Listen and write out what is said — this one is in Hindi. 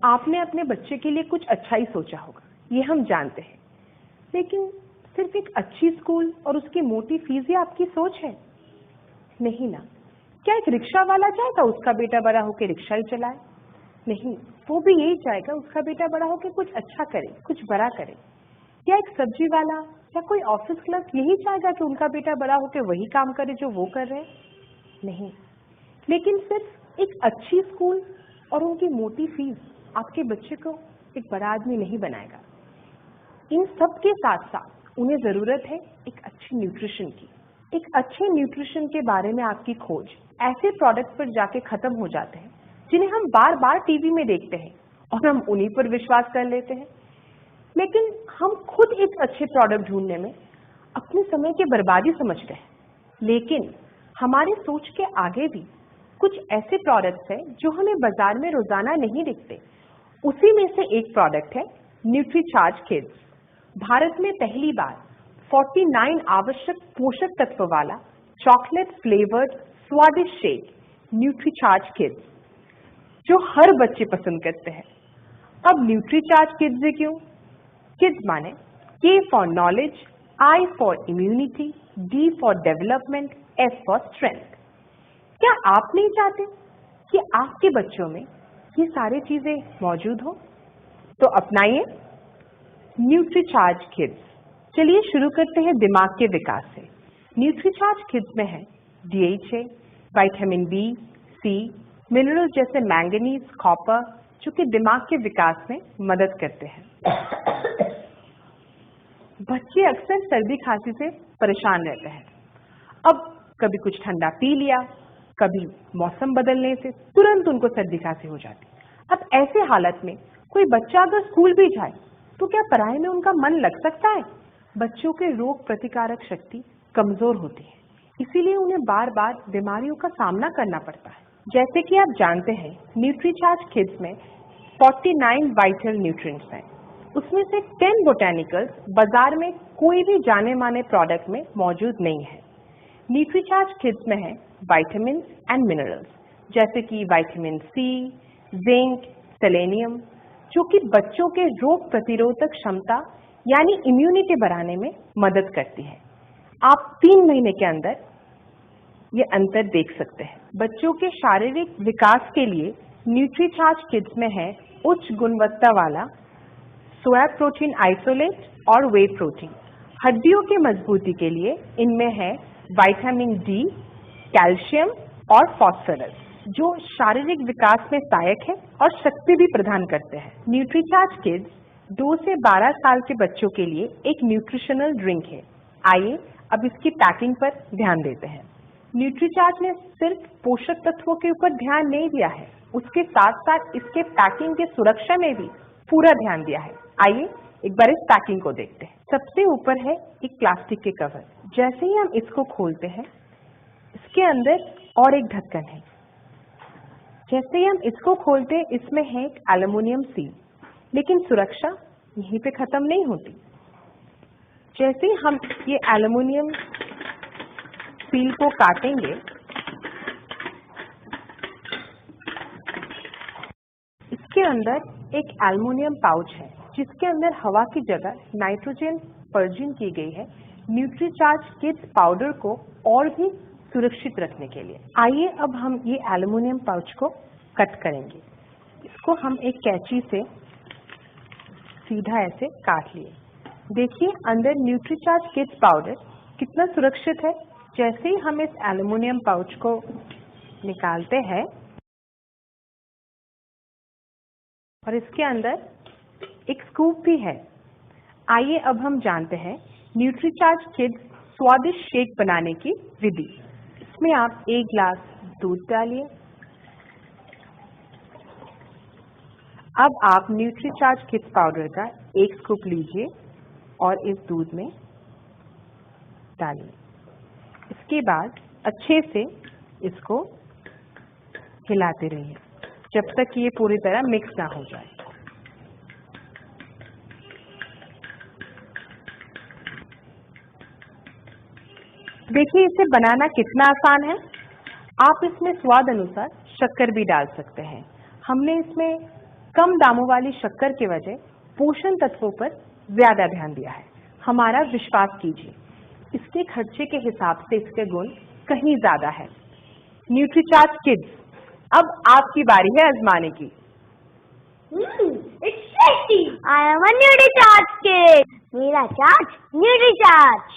आपने अपने बच्चे के लिए कुछ अच्छा ही सोचा होगा, ये हम जानते हैं, लेकिन सिर्फ एक अच्छी स्कूल और उसकी मोटी फीस ही आपकी सोच है? नहीं ना। क्या एक रिक्शा वाला चाहेगा उसका बेटा बड़ा होकर रिक्शा ही चलाए? नहीं, वो भी यही चाहेगा उसका बेटा बड़ा होकर कुछ अच्छा करे, कुछ बड़ा करे। या एक सब्जी वाला या कोई ऑफिस क्लर्क यही चाहेगा कि उनका बेटा बड़ा होकर वही काम करे जो वो कर रहे हैं? नहीं। लेकिन सिर्फ एक अच्छी स्कूल और उनकी मोटी फीस आपके बच्चे को एक बड़ा आदमी नहीं बनाएगा। इन सब के साथ साथ उन्हें जरूरत है एक अच्छी न्यूट्रिशन की। एक अच्छे न्यूट्रिशन के बारे में आपकी खोज ऐसे प्रोडक्ट पर जाके खत्म हो जाते हैं जिन्हें हम बार बार टीवी में देखते हैं और हम उन्हीं पर विश्वास कर लेते हैं। लेकिन हम खुद एक अच्छे प्रोडक्ट ढूंढने में अपने समय की बर्बादी समझते हैं। लेकिन हमारे सोच के आगे भी कुछ ऐसे प्रोडक्ट्स हैं जो हमें बाजार में रोजाना नहीं दिखते। उसी में से एक प्रोडक्ट है न्यूट्रीचार्ज किड्स। भारत में पहली बार 49 आवश्यक पोषक तत्व वाला चॉकलेट फ्लेवर्ड स्वादिष्ट शेक न्यूट्रीचार्ज किड्स, जो हर बच्चे पसंद करते हैं। अब न्यूट्रीचार्ज किड्स से क्यों? किड्स माने K for knowledge, I for immunity, D for development, S for strength. क्या आप नहीं चाहते कि आपके बच्चों में ये सारी चीजें मौजूद हो? तो अपनाइए न्यूट्रीचार्ज किड्स। चलिए शुरू करते हैं दिमाग के विकास से। न्यूट्रीचार्ज किड्स में है DHA, vitamin B, C, minerals जैसे मैंगनीज, कॉपर, जो कि दिमाग के विकास में मदद करते हैं। बच्चे अक्सर सर्दी खांसी से परेशान रहते हैं। अब कभी कुछ ठंडा पी लिया, कभी मौसम बदलने से तुरंत उनको सर्दी खांसी हो जाती। अब ऐसे हालत में कोई बच्चा अगर स्कूल भी जाए तो क्या पढ़ाई में उनका मन लग सकता है? बच्चों के रोग प्रतिकारक शक्ति कमजोर होती है, इसीलिए उन्हें बार बार बीमारियों का सामना करना पड़ता है। जैसे कि आप जानते हैं, न्यूट्रीचार्ज किड्स में 49 वाइटल न्यूट्रिएंट्स हैं। उसमें से 10 बोटेनिकल्स बाजार में कोई भी जाने माने प्रोडक्ट में मौजूद नहीं है। न्यूट्रीचार्ज किड्स में है विटामिन एंड मिनरल्स, जैसे कि विटामिन C, जिंक, सेलेनियम, जो कि बच्चों के रोग प्रतिरोधक क्षमता यानी इम्यूनिटी बढ़ाने में मदद करती है। आप 3 महीने के अंदर ये अंतर देख सकते हैं। बच्चों के शारीरिक विकास के लिए न्यूट्रीचार्ज किड्स में है उच्च गुणवत्ता वाला सोया प्रोटीन आइसोलेट और वे प्रोटीन। हड्डियों की मजबूती के लिए इनमें है विटामिन D, कैल्शियम और फास्फोरस, जो शारीरिक विकास में सहायक है और शक्ति भी प्रदान करते हैं। न्यूट्रीचार्ज किड्स 2 से 12 साल के बच्चों के लिए एक न्यूट्रिशनल ड्रिंक है। आइए अब इसकी पैकिंग पर ध्यान देते हैं। न्यूट्रीचार्ज ने सिर्फ पोषक तत्वों के ऊपर ध्यान नहीं दिया है, उसके साथ साथ इसके पैकिंग के सुरक्षा में भी पूरा ध्यान दिया है। आइए एक बार इस पैकिंग को देखते हैं। सबसे ऊपर है एक प्लास्टिक के कवर। जैसे ही हम इसको खोलते हैं, इसके अंदर और एक ढक्कन है। जैसे ही हम इसको खोलते हैं, इसमें है एक एल्युमिनियम सील। लेकिन सुरक्षा यहीं पे खत्म नहीं होती। जैसे ही हम ये एल्युमिनियम सील को काटेंगे, इसके अंदर एक एल्युमिनियम पाउच है, जिसके अंदर हवा की जगह नाइट्रोजन पर्जिंग की गई है न्यूट्रीचार्ज किड्स पाउडर को और भी सुरक्षित रखने के लिए। आइए अब हम ये एल्युमिनियम पाउच को कट करेंगे। इसको हम एक कैंची से सीधा ऐसे काट लिए। देखिए अंदर न्यूट्रीचार्ज किड्स पाउडर कितना सुरक्षित है। जैसे ही हम इस एल्युमिनियम पाउच को निकालते हैं और इसके अंदर एक स्कूप भी है। आइए अब हम जानते हैं न्यूट्रीचार्ज किड्स स्वादिष्ट शेक बनाने की विधि। इसमें आप 1 गिलास दूध डालिए। अब आप न्यूट्रीचार्ज किड्स पाउडर का 1 स्कूप लीजिए और इस दूध में डालिए। इसके बाद अच्छे से इसको हिलाते रहिए जब तक कि ये पूरी तरह मिक्स ना हो जाए। देखिए इसे बनाना कितना आसान है। आप इसमें स्वाद अनुसार शक्कर भी डाल सकते हैं। हमने इसमें कम दामों वाली शक्कर के वजह पोषण तत्वों पर ज्यादा ध्यान दिया है। हमारा विश्वास कीजिए, इसके खर्चे के हिसाब से इसके गुण कहीं ज्यादा है। न्यूट्रीचार्ज किड्स, अब आपकी बारी है आजमाने की। It's tasty. I am a NutriCharge kid. मेरा चार्ज न्यूट्रीचार्ज।